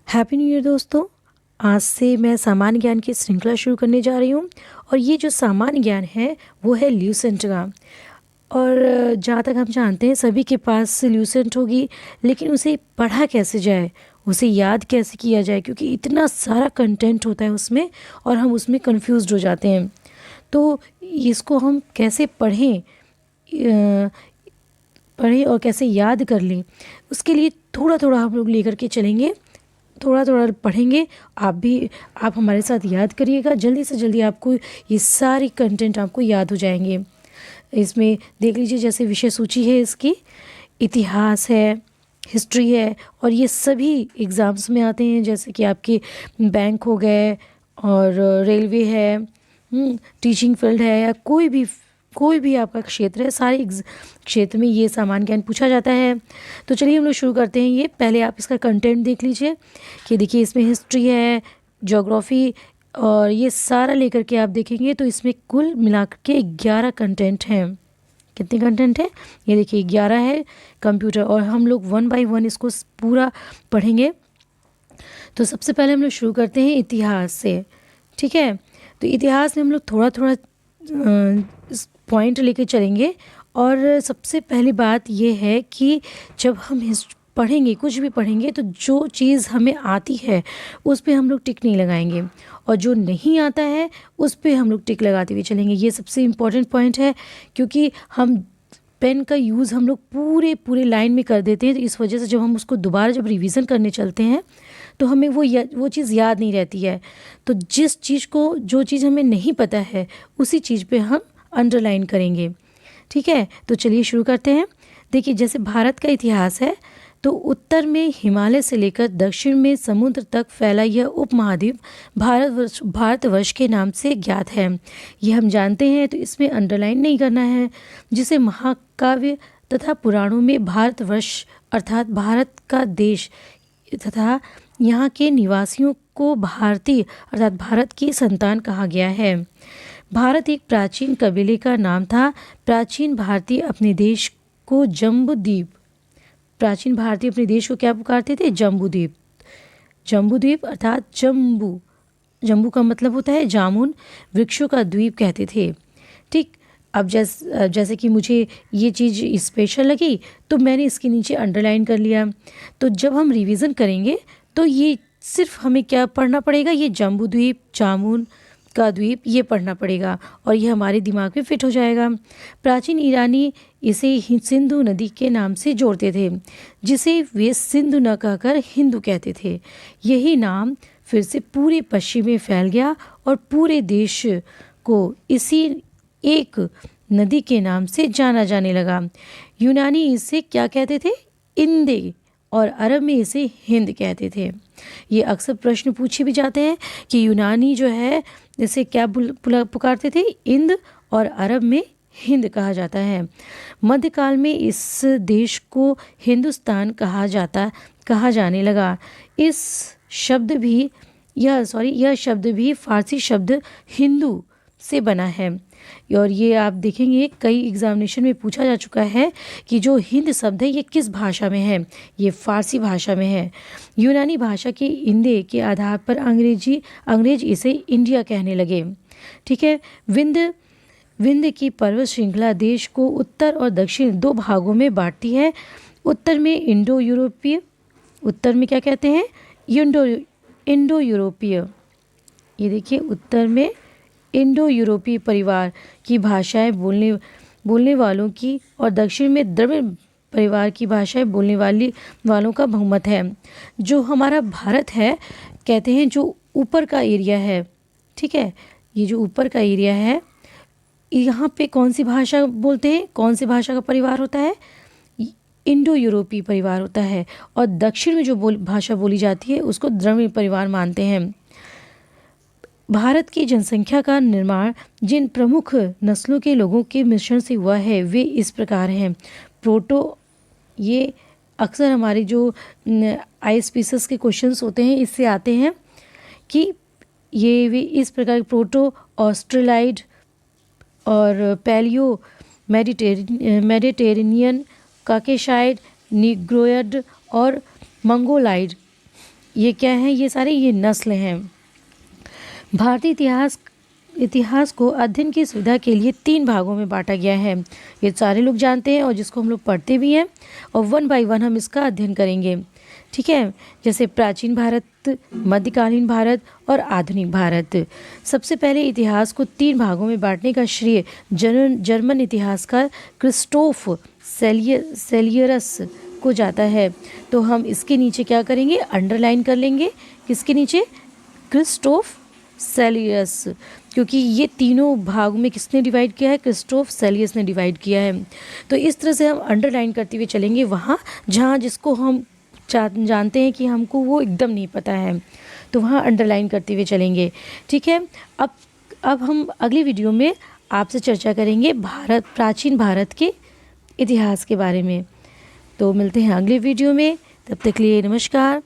Happy new year दोस्तों। आज से मैं सामान्य ज्ञान की श्रृंखला शुरू करने जा रही हूँ और ये जो सामान्य ज्ञान है वो है ल्यूसेंट का। और जहाँ तक हम जानते हैं सभी के पास ल्यूसेंट होगी, लेकिन उसे पढ़ा कैसे जाए, उसे याद कैसे किया जाए, क्योंकि इतना सारा कंटेंट होता है उसमें और हम उसमें कंफ्यूज्ड हो जाते हैं। तो इसको हम कैसे पढ़ें और कैसे याद कर लें, उसके लिए थोड़ा थोड़ा हम लोग लेकर के चलेंगे, थोड़ा थोड़ा पढ़ेंगे। आप हमारे साथ याद करिएगा, जल्दी से जल्दी आपको ये सारी कंटेंट आपको याद हो जाएंगे। इसमें देख लीजिए, जैसे विषय सूची है इसकी, इतिहास है, हिस्ट्री है, और ये सभी एग्ज़ाम्स में आते हैं, जैसे कि आपके बैंक हो गए और रेलवे है, टीचिंग फील्ड है, या कोई भी आपका क्षेत्र है, सारे क्षेत्र में ये सामान्य ज्ञान पूछा जाता है। तो चलिए हम लोग शुरू करते हैं। ये पहले आप इसका कंटेंट देख लीजिए कि देखिए इसमें हिस्ट्री है, ज्योग्राफी, और ये सारा लेकर के आप देखेंगे तो इसमें कुल मिलाकर के 11 कंटेंट हैं। कितने कंटेंट है? ये देखिए 11 है। कंप्यूटर, और हम लोग वन बाय वन इसको पूरा पढ़ेंगे। तो सबसे पहले हम लोग शुरू करते हैं इतिहास से, ठीक है। तो इतिहास में हम लोग थोड़ा थोड़ा पॉइंट लेके चलेंगे। और सबसे पहली बात ये है कि जब हम पढ़ेंगे, कुछ भी पढ़ेंगे, तो जो चीज़ हमें आती है उस पे हम लोग टिक नहीं लगाएंगे, और जो नहीं आता है उस पे हम लोग टिक लगाते हुए चलेंगे। ये सबसे इम्पॉर्टेंट पॉइंट है, क्योंकि हम पेन का यूज़ हम लोग पूरे पूरे लाइन में कर देते हैं, तो इस वजह से जब हम उसको दोबारा जब रिवीजन करने चलते हैं तो हमें वो चीज़ याद नहीं रहती है। तो जो चीज़ हमें नहीं पता है उसी चीज़ पे हम अंडरलाइन करेंगे, ठीक है। तो चलिए शुरू करते हैं। देखिए, जैसे भारत का इतिहास है, तो उत्तर में हिमालय से लेकर दक्षिण में समुद्र तक फैला यह उपमहाद्वीप भारतवर्ष के नाम से ज्ञात है। यह हम जानते हैं, तो इसमें अंडरलाइन नहीं करना है। जिसे महाकाव्य तथा पुराणों में भारतवर्ष अर्थात भारत का देश तथा यहाँ के निवासियों को भारतीय अर्थात भारत की संतान कहा गया है। भारत एक प्राचीन कबीले का नाम था। प्राचीन भारतीय अपने देश को क्या पुकारते थे? जम्बूद्वीप। जम्बूद्वीप अर्थात जम्बू का मतलब होता है जामुन, वृक्षों का द्वीप कहते थे, ठीक। अब जैसे कि मुझे ये चीज़ स्पेशल लगी तो मैंने इसके नीचे अंडरलाइन कर लिया। तो जब हम रिवीजन करेंगे तो ये सिर्फ हमें क्या पढ़ना पड़ेगा? ये जम्बूद्वीप, जामुन का द्वीप, ये पढ़ना पड़ेगा और ये हमारे दिमाग में फिट हो जाएगा। प्राचीन ईरानी इसे सिंधु नदी के नाम से जोड़ते थे, जिसे वे सिंधु न कहकर हिंदू कहते थे। यही नाम फिर से पूरे पश्चिम में फैल गया और पूरे देश को इसी एक नदी के नाम से जाना जाने लगा। यूनानी इसे क्या कहते थे? इंदे, और अरब में इसे हिंद कहते थे। ये अक्सर प्रश्न पूछे भी जाते हैं कि यूनानी जो है इसे क्या पुकारते थे? इंद, और अरब में हिंद कहा जाता है। मध्यकाल में इस देश को हिंदुस्तान कहा जाने लगा। यह शब्द भी फारसी शब्द हिंदू से बना है। और ये आप देखेंगे कई एग्जामिनेशन में पूछा जा चुका है कि जो हिंद शब्द है ये किस भाषा में है? ये फारसी भाषा में है। यूनानी भाषा के इंदे के आधार पर अंग्रेज इसे इंडिया कहने लगे, ठीक है। विंध्य की पर्वत श्रृंखला देश को उत्तर और दक्षिण दो भागों में बांटती है। उत्तर में क्या कहते हैं? इंडो यूरोपीय। ये देखिए, उत्तर में इंडो यूरोपीय परिवार की भाषाएं बोलने वालों की, और दक्षिण में द्रविड़ परिवार की भाषाएं बोलने वालों का बहुमत है। जो हमारा भारत है, कहते हैं जो ऊपर का एरिया है, ठीक है, ये जो ऊपर का एरिया है, यहाँ पे कौन सी भाषा बोलते हैं? कौन सी भाषा का परिवार होता है? इंडो यूरोपीय परिवार होता है। और दक्षिण में जो भाषा बोली जाती है उसको द्रविड़ परिवार मानते हैं। भारत की जनसंख्या का निर्माण जिन प्रमुख नस्लों के लोगों के मिश्रण से हुआ है वे इस प्रकार हैं। ये अक्सर हमारे जो ISPSS के क्वेश्चंस होते हैं इससे आते हैं कि वे इस प्रकार प्रोटो ऑस्ट्रेलाइड और पैलियो मेडिटेरेनियन, काकेशाइड, निग्रोयड और मंगोलाइड, ये क्या है, ये सारे ये नस्ल हैं। भारतीय इतिहास को अध्ययन की सुविधा के लिए 3 भागों में बांटा गया है। ये सारे लोग जानते हैं और जिसको हम लोग पढ़ते भी हैं, और 1 बाय 1 हम इसका अध्ययन करेंगे। ठीक है, जैसे प्राचीन भारत, मध्यकालीन भारत और आधुनिक भारत। सबसे पहले इतिहास को 3 भागों में बांटने का श्रेय जर्मन इतिहासकार क्रिस्टोफ सेलियरस को जाता है। तो हम इसके नीचे क्या करेंगे, अंडरलाइन कर लेंगे। किसके नीचे, क्रिस्टोफ सेलियस, क्योंकि ये तीनों भाग में किसने डिवाइड किया है, क्रिस्टोफ सेलियस ने डिवाइड किया है। तो इस तरह से हम अंडरलाइन करते हुए चलेंगे वहाँ जहाँ जिसको हम जानते हैं कि हमको वो एकदम नहीं पता है, तो वहाँ अंडरलाइन करते हुए चलेंगे। ठीक है, अब हम अगली वीडियो में आपसे चर्चा करेंगे प्राचीन भारत के इतिहास के बारे में। तो मिलते हैं अगले वीडियो में, तब तक के लिए नमस्कार।